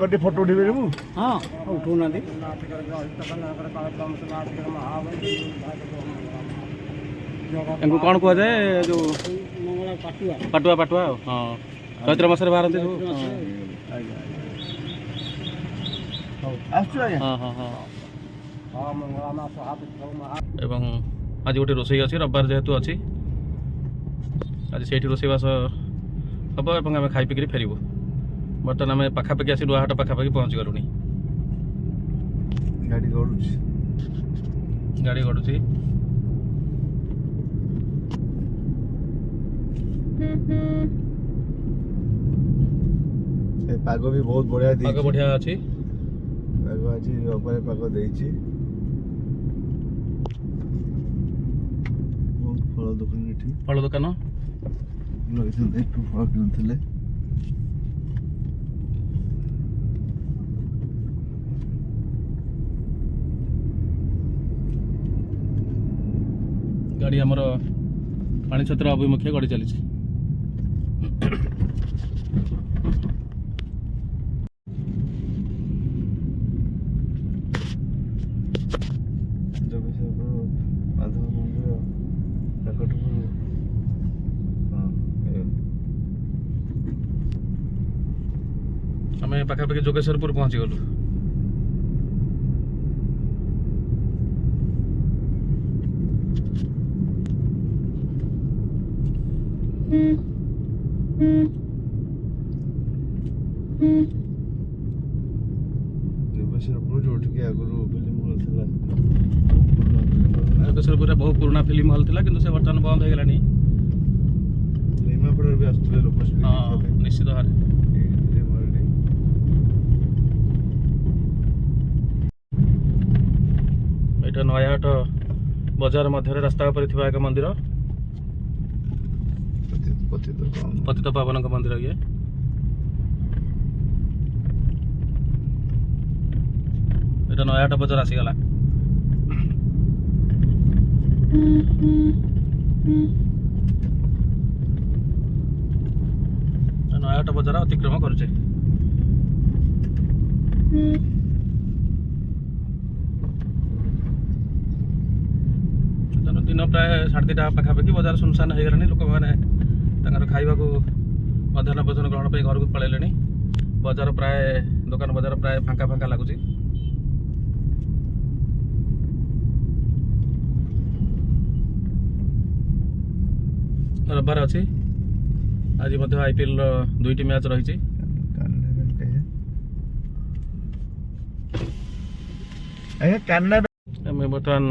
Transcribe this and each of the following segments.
कटे फोटो उठे बेरबू हाँ उठू ना इनको कौन कह जाए जो पटुआ पटुआ हाँ चैत्र मास बाहर हाँ हाँ हाँ एवं आज गोटे रोषे अच्छी रविवार जेहेतु अच्छी आज से रोषेबास हम और आम खाई पिक फेरबू बर्तमान आम पाखापाखि आसी नुआहाट पाखापाखि पहुँची गलुनी गाड़ी गड़ुची पाग भी बहुत बढ़िया पाग बढ़िया अच्छी पाग आज रविवार पाग देइछि बहुत फल दुकान एठी फल दुकान एकटू फल किनुଥିଲେ गाड़ी आमर पानी छत्र अभिमुखे गड़ी चली माधव मंदिर आम पाखापाखि जोगेश्वरपुर पहुँची गलु जोगेश्वरपुर जोटिके आगुरु फिल्म हॉल थिला जोगेश्वरपुर बहुत पुराना फिल्म हॉल थिला किंतु से वर्तमान बंद हो गलानी निमापड़ भी आस्तले लोक हाँ निश्चित भाव एटा नयाहाट बजार मध्य रास्ता पर थिबा एक मंदिर पतित पावन मंदिर ये এটা নয়াহাট বজার আসিগলা নয়াহাট বজার অতিক্রম করছে दिन प्राय 2:30 पाखापाखि बजार सुनसान हो गलानी लोक मैंने खाइबा मध्याह्न भोजन ग्रहण पर घर को पलैले बजार प्राय दुकान बजार प्राय फांका फांका लगुच रविवार अच्छी आज आईपीएल 2टी मैच रही बर्तमान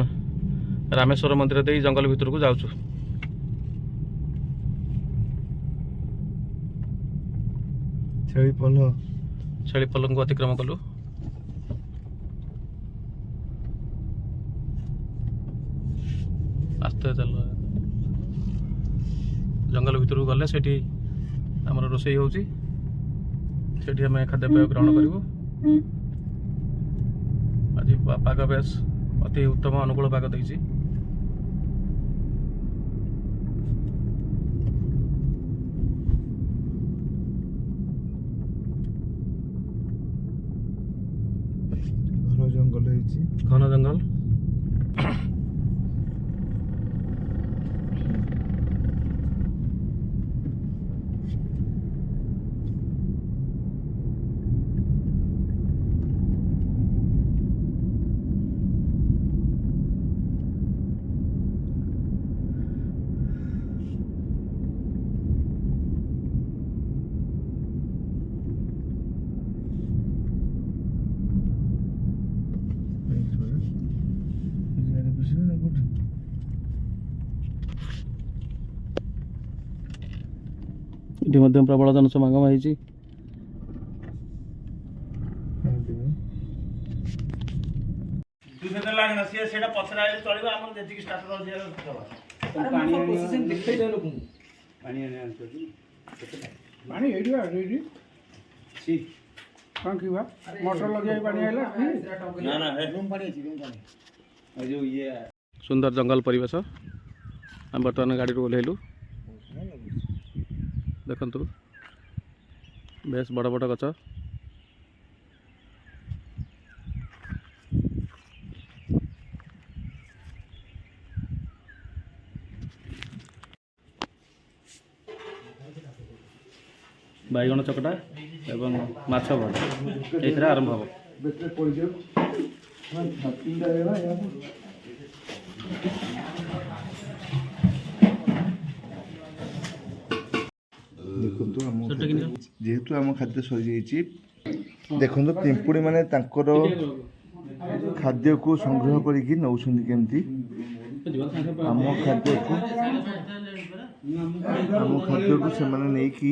रामेश्वर मंदिर दे जंगल भितर को जाऊँ छेली पल को अतिक्रम कलु आस्ते चल जंगल भितर को गले सेठी आमर रोषे होची सेठी आम खाद्यपेय ग्रहण करूँ आज पाग बेस अति उत्तम अनुकूल पाग देछि घन जंगल ये प्रबल जनसमागम है सुंदर जंगल परिवेश आम बर्तमान गाड़ी ओह्लैलु देखु बेस बड़ बड़ गच ବାଇଗଣ ଚକଟା ଏବଂ ମାଛ ଭଜା ଏଇଥିରେ ଆରମ୍ଭ ହେବ। ଦେଖନ୍ତୁ ଯେହେତୁ ଆମ ଖାଦ୍ୟ ସରିଯାଇଛି, ଦେଖନ୍ତୁ ପିମ୍ପୁଡ଼ି ମାନେ ତାଙ୍କର ଖାଦ୍ୟକୁ ସଂଗ୍ରହ କରିକି ନେଉଛନ୍ତି କେମିତି। ଆମ ଖାଦ୍ୟକୁ ସେମାନେ ନେଇକି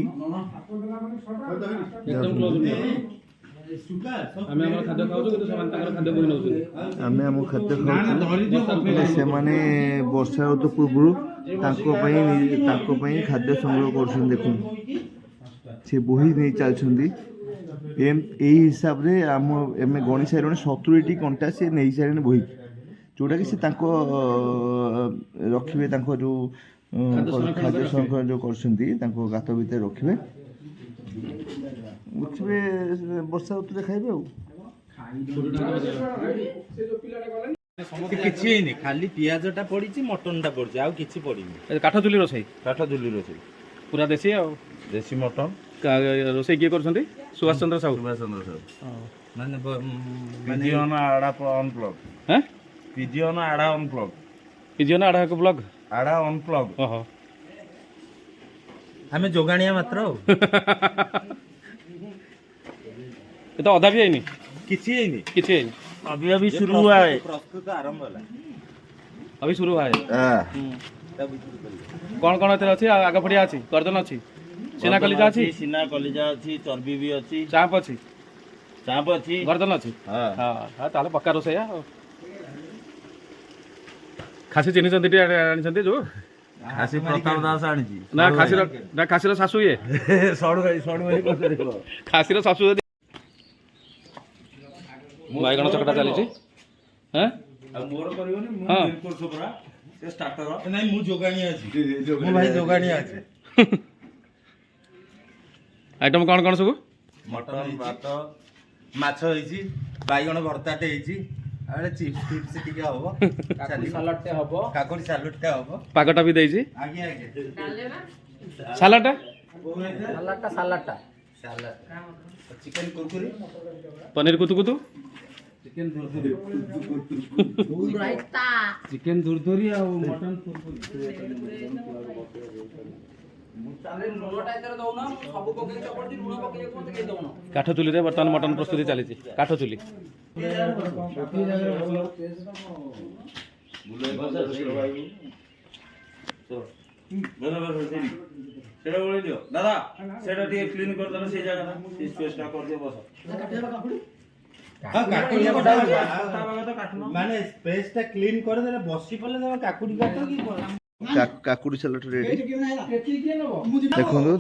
ଆମେ ଆମର ଖାଦ୍ୟ ଖାଉଛୁ କିନ୍ତୁ ସେମାନେ ତାଙ୍କର ଖାଦ୍ୟ ବୋହି ନେଉଛନ୍ତି। ଆମେ ଆମ ଖାଦ୍ୟ ଖାଉଛୁ, ସେମାନେ ବର୍ଷା ଋତୁ ପୂର୍ବରୁ ତାଙ୍କ ପାଇଁ ଖାଦ୍ୟ ସଂଗ୍ରହ କରୁଛନ୍ତି। ଦେଖନ୍ତୁ ସେ ବୋହି ନେଇ ଚାଲିଛନ୍ତି। ଏଇ ହିସାବରେ ଆମେ ଗଣି ସାରିଲୁଣି 70ଟି କଣ୍ଟା ସେ ନେଇ ସାରିଲେଣି ବୋହିକି, ଯେଉଁଟାକି ସେ ତାଙ୍କ ରଖିବେ, ତାଙ୍କ ଯେଉଁ ଖାଦ୍ୟ ସଂଗ୍ରହ ଯେଉଁ କରୁଛନ୍ତି ତାଙ୍କ ଗାତ ଭିତରେ ରଖିବେ ବର୍ଷା ଋତୁରେ ଖାଇବେ ଆଉ। କିଛି ହେଇନି, ଖାଲି ପିଆଜଟା ପଡ଼ିଛି, ମଟନଟା ପଡ଼ିଛି, ଆଉ କିଛି ପଡ଼ିନି। କାଠ ଚୁଲି ରୋଷେଇ ପୁରା ଦେଶୀ ଆଉ ଦେଶୀ ମଟନ। ରୋଷେଇ କିଏ କରୁଛନ୍ତି? ସୁଭାଷ ଚନ୍ଦ୍ର ସାହୁ। ମାନେ ପିଜିଅନ ଆଡା ଅନପ୍ଲଗ। ହାଁ ପିଜିଅନ ଆଡା ଅନପ୍ଲଗ। ପିଜିଅନ ଆଡା ବ୍ଲଗ ଆଡା ଅନପ୍ଲଗ। ଓହୋ, ଆମେ ଯୋଗାଣିଆ ମାତ୍ର ଆଉ। ଏ ତ ଅଧା ବି ହେଇନି, କିଛି ହେଇନି। अभी शुरू हुआ है। प्रस्तुत आरंभ होला। अभी शुरू हुआ है। कौन कौन एते अछि? आगा पड़िया अछि, गर्दन अछि, सीना कलिजा अछि, चर्बी भी अछि, चाप अछि, गर्दन अछि। हां हां ताले पक्का रोसैया। खासी चिनी चंदी आनी चंदी जो खासी प्रताप दास आनिची ना खासीर सासू ये सडु भाई को खासीर सासू बाइगण चकटा चली मोर करिवनी मु बिल्कुल सुपरा से स्टार्टर नै मु जोगाणी अछि मु भाई जोगाणी अछि। आइटम कौन कौन सब? मटन भात माछ ହେଇଛି, ବାଇଗଣ ଭର୍ତ୍ତାଟେ ହେଇଛି, ଆରେ ଚିପ୍ସ टिप्स ଟିକେ ହବ, କାକୁଡି ସାଲାଡଟେ ହବ, କାକୁଡି ସାଲାଡଟେ ହବ, ପାଗଟା ବି ଦେଇଛି। ଆଜ୍ଞା ଆଜ୍ଞା ସାଲାଡଟା ଚିକେନ କୁରକୁରି, पनीर कुतु कुतु, चिकेन धुरधुरी ଆଉ ମଟନ काठ चुली रे बर्तमान मटन प्रस्तुति चली। काठ चुली दादा सेटा ଟିକେ କ୍ଲିନ କରି ଦେଲେ ସେଇ ଜାଗାଟା ସେ ସ୍ପେସଟା କରି ଦିଅ ବସ। ମାନେ ସ୍ପେସଟା କ୍ଲିନ କରି ଦେଲେ ବସି ପଲେ ତମେ କାକୁଡି କାଟ କି କାକୁଡି ସାଲାଡ ରେଡି। ଦେଖନ୍ତୁ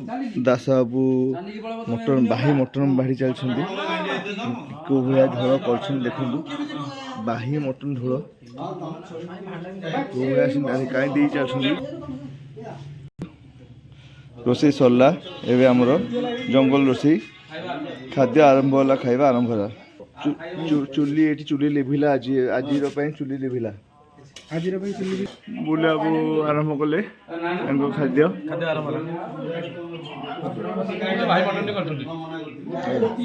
ଦାସ ବାବୁ ମଟନ ବାଢି ଚାଲିଛନ୍ତି, କୋଉ ଭଳିଆ ଝୋଳ କରୁଛନ୍ତି ଦେଖନ୍ତୁ। ବାହି ମଟନ ଝୋଳ କୋଉ ଭଳିଆ କାହିଁ ଦେଇ ଚାଲିଛନ୍ତି। ରୋଷେଇ ସରିଲା, ଏବେ ଆମର ଜଙ୍ଗଲ ରୋଷେଇ ଖାଦ୍ୟ ଆରମ୍ଭ ହେଲା, ଖାଇବା ଆରମ୍ଭ ହେଲା। ଚୁଲି ଏଠି ଚୁଲି ଲିଭିଲା, ଆଜିର ପାଇଁ ଚୁଲି ଲିଭିଲା। ବୁଲାବୁ ଆରମ୍ଭ କଲେ ତାଙ୍କ ଖାଦ୍ୟ ଆରମ୍ଭ ହେଲା। ଭାଇ ମଟନ କରୁଛନ୍ତି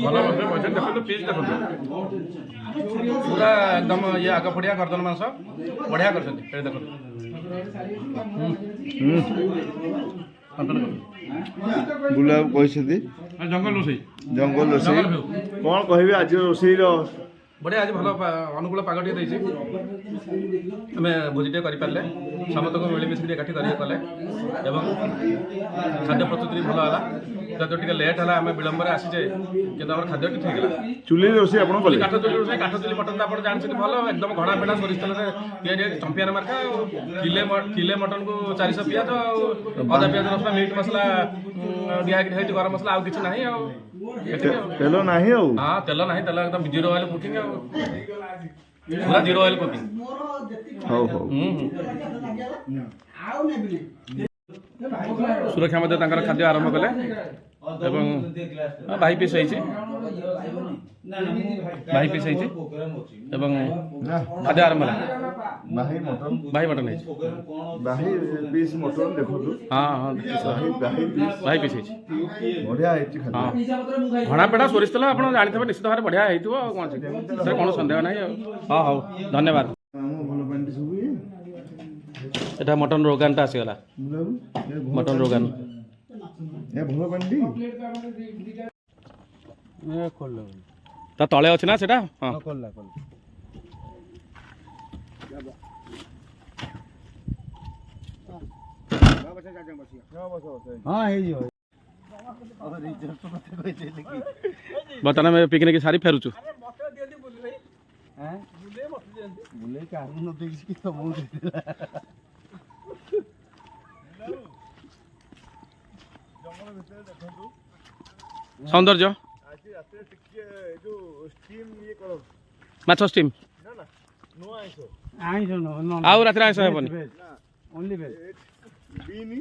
ଭଲ ଦେଖନ୍ତୁ, ପିସ୍ ଦେଖନ୍ତୁ ପୁରା ଏକଦମ ଇଏ ଆଗ ପଡ଼ିଆ ଗର୍ଦନ ମାଂସ ବଢ଼ିଆ କରିଛନ୍ତି। ଦେଖନ୍ତୁ ବୁଲାବୁ କହିଛନ୍ତି ଜଙ୍ଗଲ ରୋଷେଇ କ'ଣ କହିବେ ଆଜିର ରୋଷେଇର? ବଢ଼ିଆ, ଆଜି ଭଲ ଅନୁକୂଳ ପାଗ ଟିକେ ଦେଇଛି, ଆମେ ଭୋଜି ଟିକେ କରିପାରିଲେ, ସମସ୍ତଙ୍କୁ ମିଳିମିଶି ଟିକେ ଏକାଠି କଲେ ଏବଂ ଖାଦ୍ୟ ପ୍ରସ୍ତୁତି ଭଲ ହେଲା। ଯଦି ଟିକେ ଲେଟ୍ ହେଲା, ଆମେ ବିଳମ୍ବରେ ଆସିଛେ କିନ୍ତୁ ଆମର ଖାଦ୍ୟ ଠିକ୍ ହେଲା। ଚୁଲି ରୋଷେଇ ଆପଣ କଲେ? କାଠ ଚୁଲି ରୋଷେଇ, କାଠ ଚୁଲି ମଟନ ଆପଣ ଜାଣିଛନ୍ତି ଭଲ, ଏକଦମ ଘଣା ପେଡ଼ା ସୋରିଷ ତେଲରେ ତିଆରି ଚମ୍ପିଆନ ମାର୍କା। ଆଉ କିଲେ ମଟନକୁ 400 ପିଆଜ ଆଉ ଅଦା ପିଆଜ ରସୁଣ ମିଟ୍ ମସଲା ଦିଆ ହେଇଛି, ଗରମ ମସଲା, ଆଉ କିଛି ନାହିଁ। ଆଉ ତେଲ ନାହିଁ? ଆଉ ହଁ ତେଲ ନାହିଁ, ତେଲ ଏକଦମ ଜିରୋ ଅଏଲ୍ କୁକିଂ, ଆଉ ପୁରା ଜିରୋ ଅଏଲ୍ କୁକିଂ। ହଉ ସୁରକ୍ଷା ମଧ୍ୟ ତାଙ୍କର ଖାଦ୍ୟ ଆରମ୍ଭ କଲେ ଏବଂ ଭାଇ ପିସ୍ ହେଇଛି ଏବଂ ଖାଦ୍ୟ ଆରମ୍ଭ ହେଲା। ବାହି ମଟନ ଭାଇ ମଟନ୍ ହେଇଛି। ବାହି ପିସ୍ ମଟନ ଦେଖନ୍ତୁ ହଁ ହଁ ଭାଇ ପିସ୍ ହେଇଛି। ବଢିଆ ହେଇଛି ଖାଦ୍ୟ। ହଁ ଘଣା ପେଡ଼ା ସୋରିଷ ତେଲ ଆପଣ ଜାଣିଥିବେ ନିଶ୍ଚିତ ଭାବରେ ବଢ଼ିଆ ହେଇଥିବ ଆଉ କ'ଣ ଅଛି ସେଥିରେ କ'ଣ ସନ୍ଦେହ ନାହିଁ ଆଉ। ହଁ ହଉ ଧନ୍ୟବାଦ। ଆମ ଭଲ ପାଣି ସବୁ ଇଏ ଏଇଟା ମଟନ୍ ରୋଗାନଟା ଆସିଗଲା। ବୁଲାବୁ ମଟନ୍ ରୋଗାନ ଏ ଭଲ ପାଣିଟି ତା ତଳେ ଅଛି ନା ସେଟା। ହଁ ବର୍ତ୍ତମାନ ଆମେ ପିକନିକ୍ ସାରି ଫେରୁଛୁ। ସୌନ୍ଦର୍ଯ୍ୟ ମାଛ ଷ୍ଟିମ୍ ଆଉ ରାତିରେ ଆଇଁଷ ହେବନି। ବିନି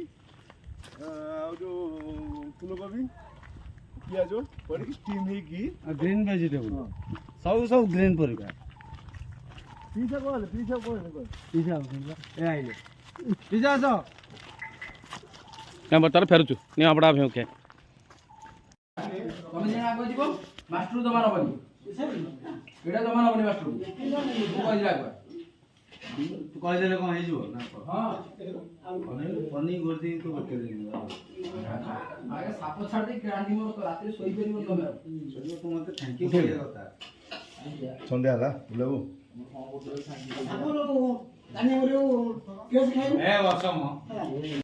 ଆଉ ଯୋଉ ଫୁଲକୋବି ପିଆଜ ପଡ଼ିକି ଷ୍ଟିମ୍ ହେଇକି ଗ୍ରୀନ୍ ଭେଜିଟେବୁଲ ସବୁ ଗ୍ରୀନ୍ ପରିବା ପିସା କହିଲେ ପିଜା ଆସ ଆମେ ବର୍ତ୍ତମାନ ଫେରୁଛୁ ନିଆପଡ଼ା ଅଭିମୁଖେ। ତମେ ଯେ ଆଗ ଯିବ ମାଷ୍ଟର ଜମା ନବନି ଏଇଟା ଜମା ନବନି ମାଷ୍ଟର ମୁଁ କହିଲି ଆଗ ତୁ କହିଦେଲେ କ'ଣ ହେଇଯିବ ନା ହଁ ପନିର କରିଦେଇ ତୁ ପକେଇ ଦେବି ଆগে ସାପ ଛାଡ଼ି ଦେଇ କ୍ରାନ୍ତି ମୋର ରାତିରେ ଶୋଇପାରିବ ତମେ ତୁ ମୋତେ ଥ୍ୟାଙ୍କ ୟୁ କହିବା କଥା। ସନ୍ଧ୍ୟା ହେଲା ବୁଲାବୁ ଏ ବର୍ଷ